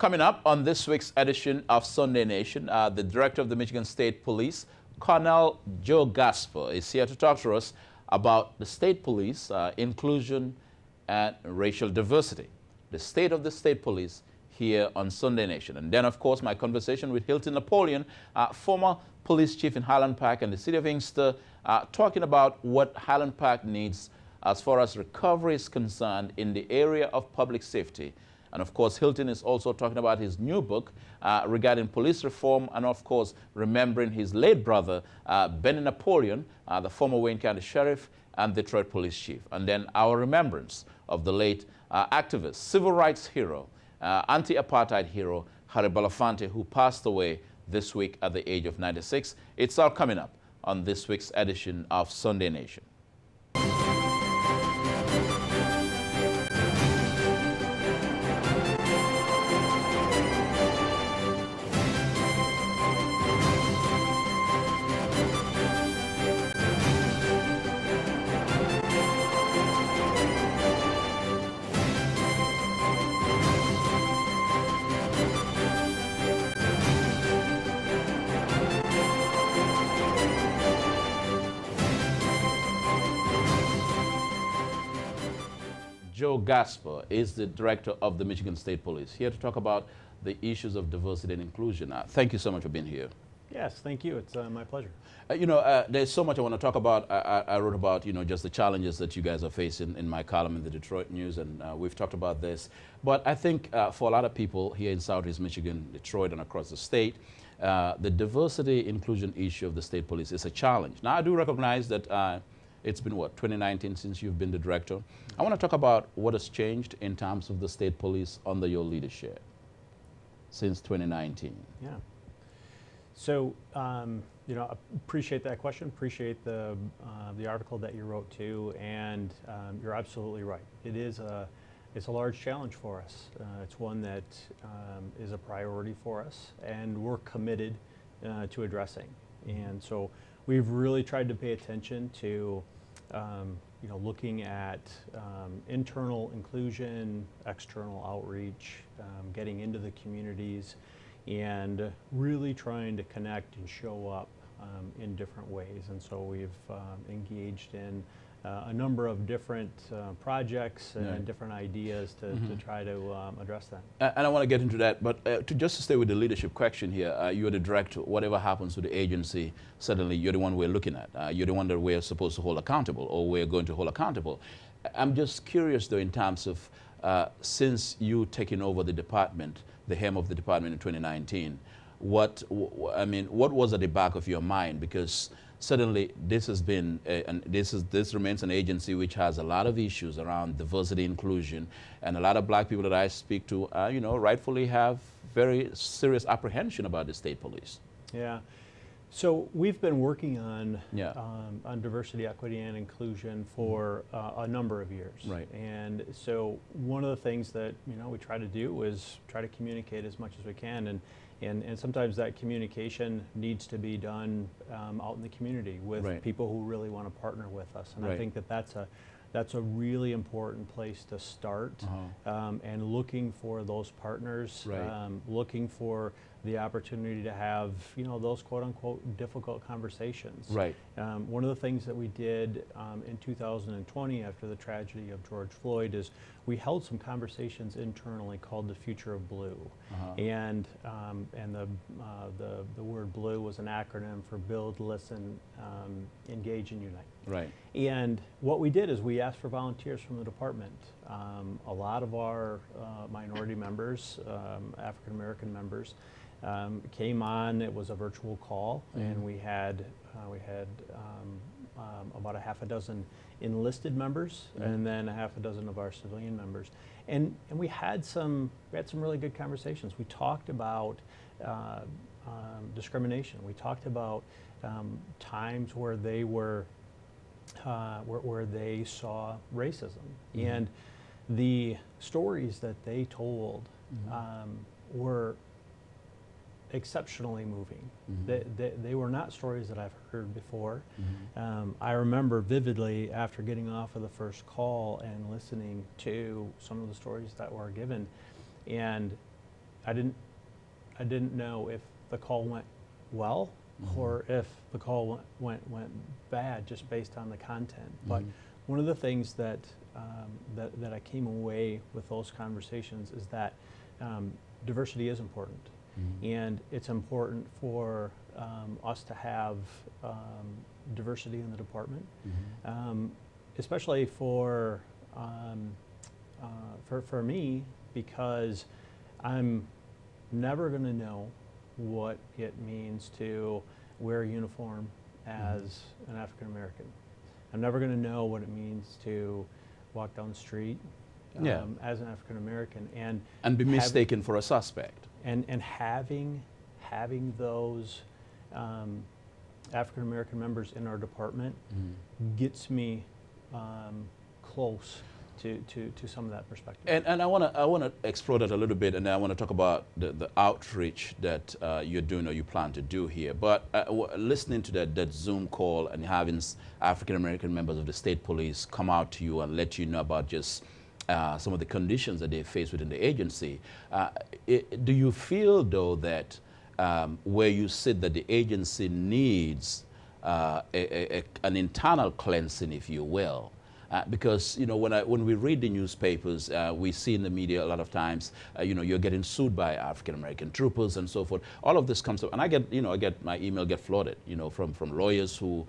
Coming up on this week's edition of Sunday Nation, the director of the Michigan State Police, Colonel Joe Gasper, is here to talk to us about the state police, inclusion and racial diversity. The state of the state police here on Sunday Nation. And then, of course, my conversation with Hilton Napoleon, former police chief in Highland Park and the city of Inkster, talking about what Highland Park needs as far as recovery is concerned in the area of public safety. And of course, Hilton is also talking about his new book regarding police reform and, of course, remembering his late brother, Benny Napoleon, the former Wayne County Sheriff and Detroit Police Chief. And then our remembrance of the late activist, civil rights hero, anti-apartheid hero, Harry Belafonte, who passed away this week at the age of 96. It's all coming up on this week's edition of Sunday Nation. Joe Gasper is the director of the Michigan State Police, here to talk about the issues of diversity and inclusion. Thank you so much for being here. Yes, thank you. It's my pleasure. There's so much I want to talk about. I wrote about, just the challenges that you guys are facing in my column in the Detroit News, and we've talked about this. But I think for a lot of people here in Southeast Michigan, Detroit, and across the state, the diversity inclusion issue of the state police is a challenge. Now, I do recognize that it's been, 2019 since you've been the director. I want to talk about what has changed in terms of the state police under your leadership since 2019. Yeah. So, appreciate that question. Appreciate the article that you wrote too, and you're absolutely right. It's a large challenge for us. It's one that is a priority for us, and we're committed to addressing. And so, we've really tried to pay attention to, looking at internal inclusion, external outreach, getting into the communities, and really trying to connect and show up in different ways. And so we've engaged in a number of different projects and different ideas to try to address that. And I want to get into that, but just to stay with the leadership question here, you're the director. Whatever happens to the agency, suddenly you're the one we're looking at. You're the one that we're supposed to hold accountable, or we're going to hold accountable. I'm just curious, though, in terms of since you taking over the department, the helm of the department in 2019, what was at the back of your mind? Because suddenly this has been, this remains an agency which has a lot of issues around diversity, inclusion, and a lot of black people that I speak to, rightfully have very serious apprehension about the state police. Yeah. So we've been working on diversity, equity, and inclusion for a number of years. Right. And so one of the things that we try to do is try to communicate as much as we can, and sometimes that communication needs to be done out in the community with people who really want to partner with us. And I think that that's a really important place to start, and looking for those partners, looking for the opportunity to have, those quote-unquote difficult conversations. Right. One of the things that we did in 2020 after the tragedy of George Floyd is we held some conversations internally called the Future of Blue. And the word blue was an acronym for Build, Listen, Engage, and Unite. Right. And what we did is we asked for volunteers from the department. A lot of our minority members, African American members, came on. It was a virtual call, and we had about a half a dozen enlisted members, and then a half a dozen of our civilian members, and we had some really good conversations. We talked about discrimination. We talked about times where they were where they saw racism, and the stories that they told were exceptionally moving. They were not stories that I've heard before. I remember vividly after getting off of the first call and listening to some of the stories that were given, and I didn't know if the call went well or if the call went bad just based on the content. But one of the things that I came away with those conversations is that diversity is important, and it's important for us to have diversity in the department, especially for me, because I'm never going to know what it means to wear a uniform as an African American. I'm never going to know what it means to walk down the street as an African American and be mistaken for a suspect. And having those African American members in our department gets me close to some of that perspective. And I want to explore that a little bit, and then I want to talk about the outreach that you're doing or you plan to do here. But listening to that Zoom call and having African American members of the state police come out to you and let you know about just some of the conditions that they face within the agency, do you feel though that where you sit that the agency needs an internal cleansing, if you will? Because when we read the newspapers, we see in the media a lot of times, you're getting sued by African American troopers and so forth. All of this comes up, and I get my email get flooded, from lawyers who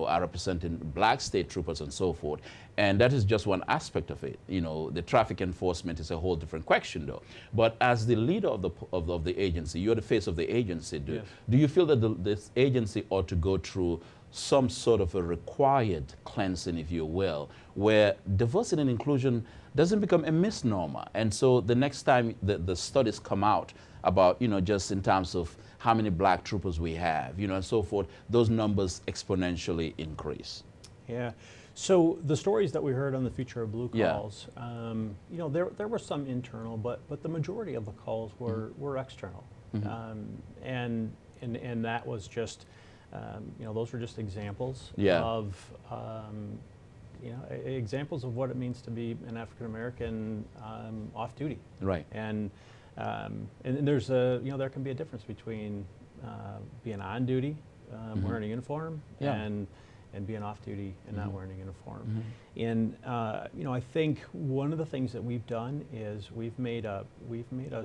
are representing black state troopers and so forth. And that is just one aspect of it. The traffic enforcement is a whole different question, though. But as the leader of the agency, you're the face of the agency. Do you feel that this agency ought to go through some sort of a required cleansing, if you will, where diversity and inclusion doesn't become a misnomer? And so the next time the studies come out about, just in terms of how many black troopers we have, and so forth, those numbers exponentially increase. Yeah. So the stories that we heard on the Future of Blue calls, there were some internal, but the majority of the calls were external. And that was just, those were just examples of, examples of what it means to be an African American off duty. Right. And there's there can be a difference between being on duty, wearing a uniform, and being off duty and not wearing a uniform. And I think one of the things that we've done is we've made a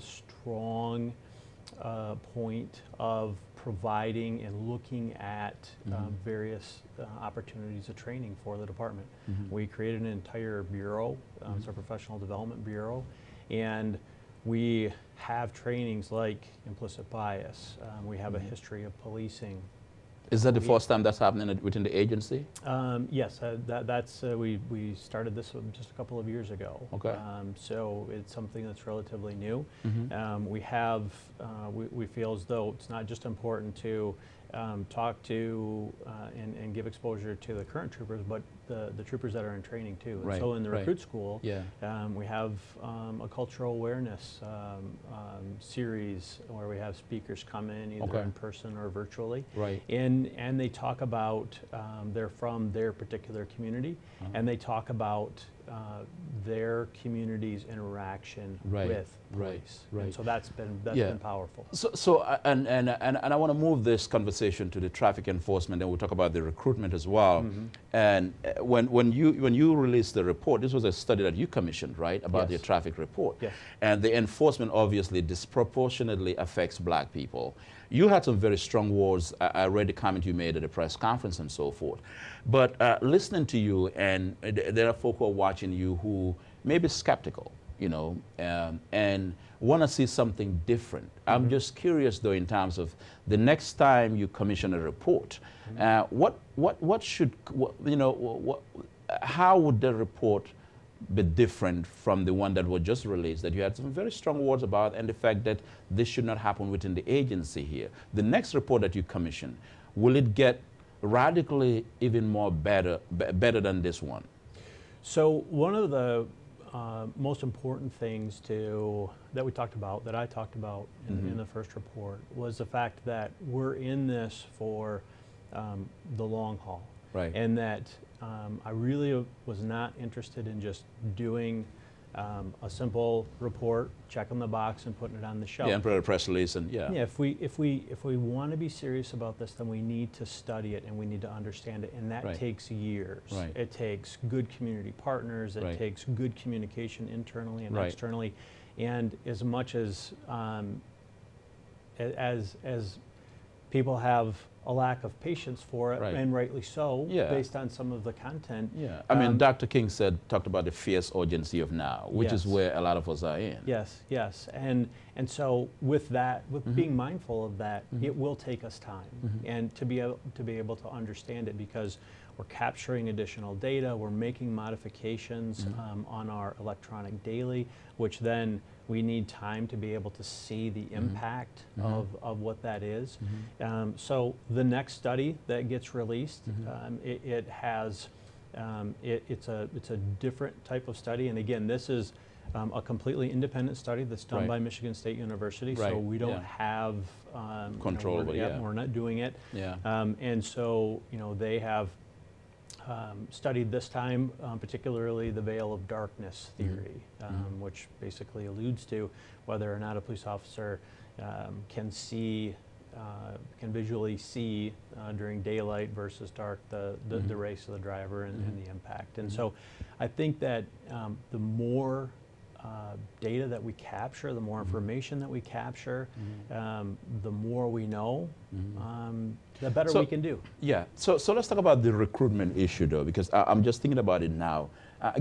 strong point of providing and looking at various opportunities of training for the department. We created an entire bureau, it's our professional development bureau, and we have trainings like implicit bias. We have a history of policing. Is that the first time that's happening within the agency? Yes, that's we started this just a couple of years ago. Okay. So it's something that's relatively new. We feel as though it's not just important to talk to and give exposure to the current troopers, but the troopers that are in training too. Right. So in the recruit school, we have a cultural awareness series where we have speakers come in either in person or virtually. Right. And they talk about, they're from their particular community, and they talk about their community's interaction with police. Right. And so that's been powerful. So and I want to move this conversation to the traffic enforcement, and we'll talk about the recruitment as well. And when you released the report, this was a study that you commissioned, right, about the traffic report. Yes. And the enforcement obviously disproportionately affects black people. You had some very strong words. I read the comment you made at the press conference and so forth. But listening to you, and there are folk who are watching you who may be skeptical, and want to see something different. I'm just curious, though, in terms of the next time you commission a report, how would the report be different from the one that was just released, that you had some very strong words about, and the fact that this should not happen within the agency here? The next report that you commission, will it get radically even more better than this one? So one of the most important things that I talked about in the first report was the fact that we're in this for the long haul. Right. And that I really was not interested in just doing a simple report, checking the box and putting it on the shelf. Yeah, and put a press release and yeah. Yeah, if we want to be serious about this, then we need to study it and we need to understand it, and that Right. takes years. Right. It takes good community partners. It Right. takes good communication internally and Right. externally, and as much as people have a lack of patience for it, Right. and rightly so, Yeah. based on some of the content. Yeah, I mean, Dr. King talked about the fierce urgency of now, which is Yes. where a lot of us are in. Yes, yes, and so with that, with being mindful of that, it will take us time, and to be able to understand it, because we're capturing additional data, we're making modifications on our electronic daily, which then we need time to be able to see the impact of what that is. So the next study that gets released, it has it's a different type of study, and again, this is a completely independent study that's done Right. by Michigan State University, Right, so we don't yeah. have Control over it, yeah. we're not doing it. Yeah. And so they have studied this time, particularly the veil of darkness theory, which basically alludes to whether or not a police officer can visually see during daylight versus dark the race of the driver and the impact. And so I think that the more data that we capture, the more information that we capture, the more we know, the better we can do. Yeah, so let's talk about the recruitment issue though, because I'm just thinking about it now.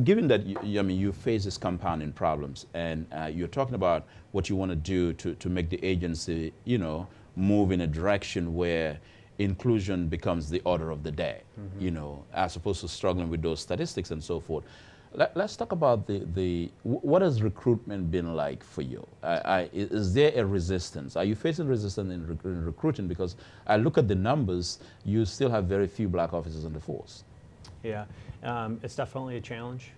Given that you face these compounding problems, and you're talking about what you want to do to make the agency, move in a direction where inclusion becomes the order of the day, as opposed to struggling with those statistics and so forth. Let's talk about what has recruitment been like for you? Is there a resistance? Are you facing resistance in recruiting? Because I look at the numbers, you still have very few black officers on the force. Yeah, it's definitely a challenge.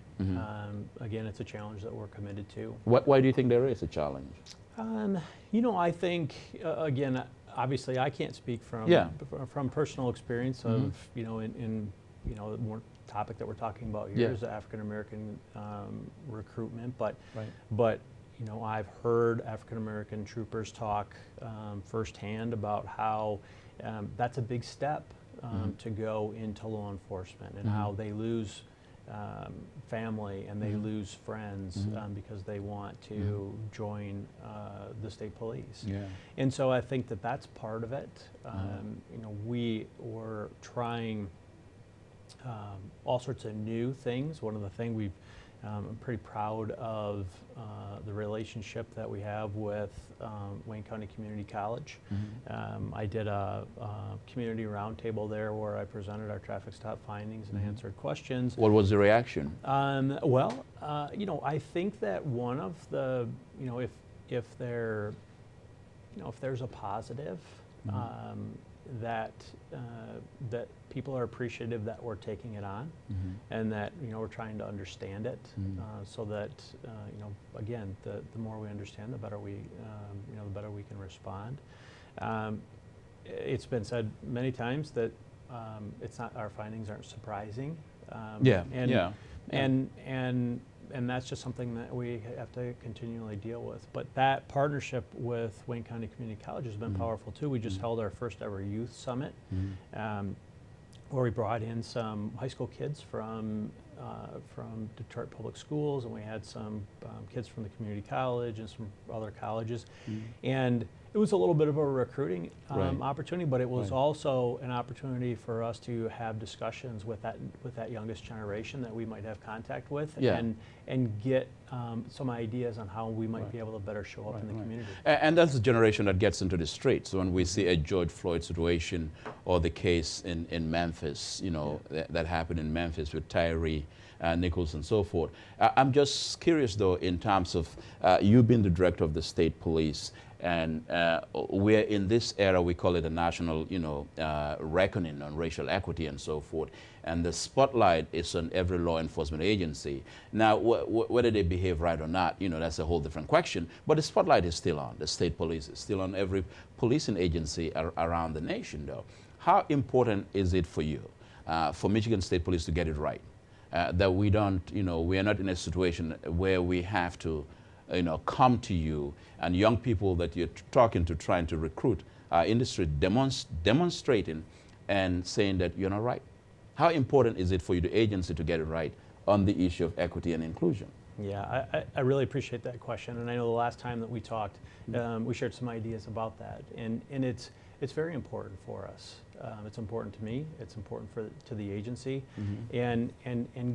Again, it's a challenge that we're committed to. Why do you think there is a challenge? I think, again, obviously I can't speak from personal experience of, in the more topic that we're talking about here is the African American recruitment, but I've heard African American troopers talk firsthand about how that's a big step to go into law enforcement, and how they lose family and they lose friends because they want to join the state police. Yeah. And so I think that that's part of it. We were trying all sorts of new things. One of the things I'm pretty proud of the relationship that we have with Wayne County Community College. I did a community roundtable there where I presented our traffic stop findings and answered questions. What was the reaction? I think that one of the, if there's a positive, that people are appreciative that we're taking it on, and that we're trying to understand it, so that again, the more we understand, the better we can respond. It's been said many times that our findings aren't surprising. And that's just something that we have to continually deal with. But that partnership with Wayne County Community College has been powerful too. We just held our first ever youth summit, where we brought in some high school kids from Detroit Public Schools, and we had some kids from the community college and some other colleges. And it was a little bit of a recruiting opportunity, but it was also an opportunity for us to have discussions with that youngest generation that we might have contact with, and get some ideas on how we might be able to better show up in the community. And that's the generation that gets into the streets. So when we see a George Floyd situation, or the case in Memphis, that happened in Memphis with Tyree Nichols and so forth. I'm just curious though, in terms of you being the director of the state police, and we're in this era, we call it a national, reckoning on racial equity and so forth. And the spotlight is on every law enforcement agency. Now, whether they behave right or not, that's a whole different question. But the spotlight is still on. The state police is still on every policing agency around the nation, though. How important is it for you, for Michigan State Police to get it right? that we don't, we are not in a situation where we have to, come to you and young people that you're talking to, trying to recruit, our industry demonstrating and saying that you're not right. How important is it for you, the agency, to get it right on the issue of equity and inclusion? Yeah, I really appreciate that question, and I know the last time that we talked, we shared some ideas about that, and it's very important for us. It's important to me. It's important to the agency, and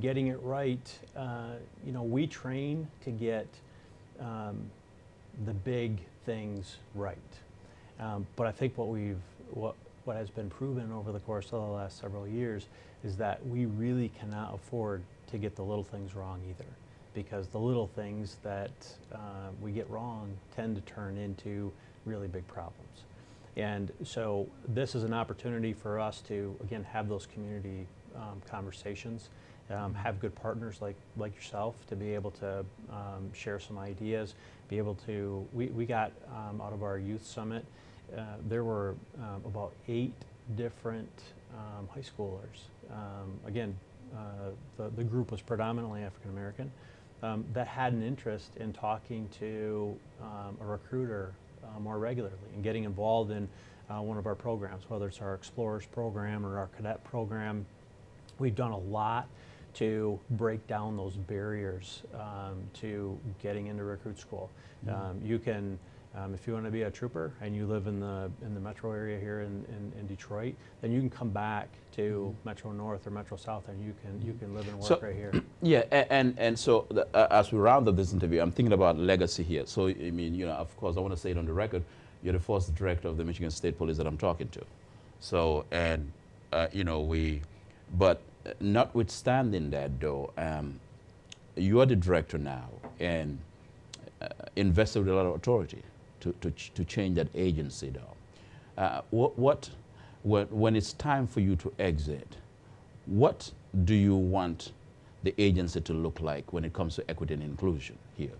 getting it right. We train to get the big things right, but I think what has been proven over the course of the last several years is that we really cannot afford to get the little things wrong either, because the little things that we get wrong tend to turn into really big problems. And so this is an opportunity for us to, again, have those community conversations, have good partners like yourself to be able to share some ideas, be able to, we got out of our youth summit, there were about 8 different high schoolers. Again, the group was predominantly African American, that had an interest in talking to a recruiter more regularly and getting involved in one of our programs, whether it's our Explorers program or our Cadet program. We've done a lot to break down those barriers to getting into recruit school. You can, if you want to be a trooper and you live in the metro area here in Detroit, then you can come back to Metro North or Metro South, and you can live and work right here. Yeah, and so as we round up this interview, I'm thinking about legacy here. So I mean, of course, I want to say it on the record. You're the first director of the Michigan State Police that I'm talking to. So but notwithstanding that, though, you are the director now and invested with a lot of authority to change that agency, though. When it's time for you to exit, what do you want the agency to look like when it comes to equity and inclusion here?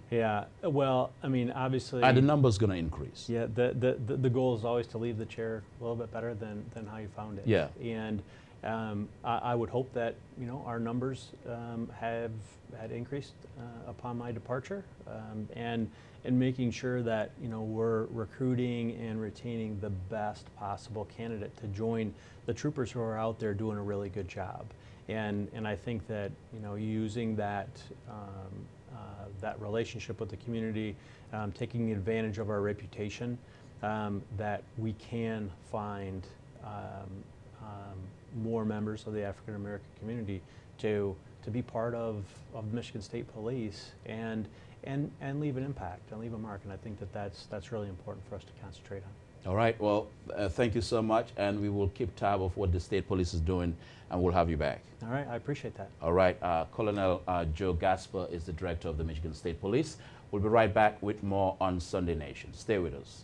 Yeah, well, I mean, obviously... Are the numbers going to increase? Yeah, the goal is always to leave the chair a little bit better than how you found it. Yeah. And I would hope that, our numbers had increased upon my departure, and making sure that, we're recruiting and retaining the best possible candidate to join the troopers who are out there doing a really good job. And I think that, using that that relationship with the community, taking advantage of our reputation, that we can find more members of the African American community to be part of Michigan State Police and leave an impact and leave a mark. And I think that's really important for us to concentrate on. All right. Well, thank you so much, and we will keep tab of what the state police is doing, and we'll have you back. All right. I appreciate that. All right. Colonel Joe Gasper is the director of the Michigan State Police. We'll be right back with more on Sunday Nation. Stay with us.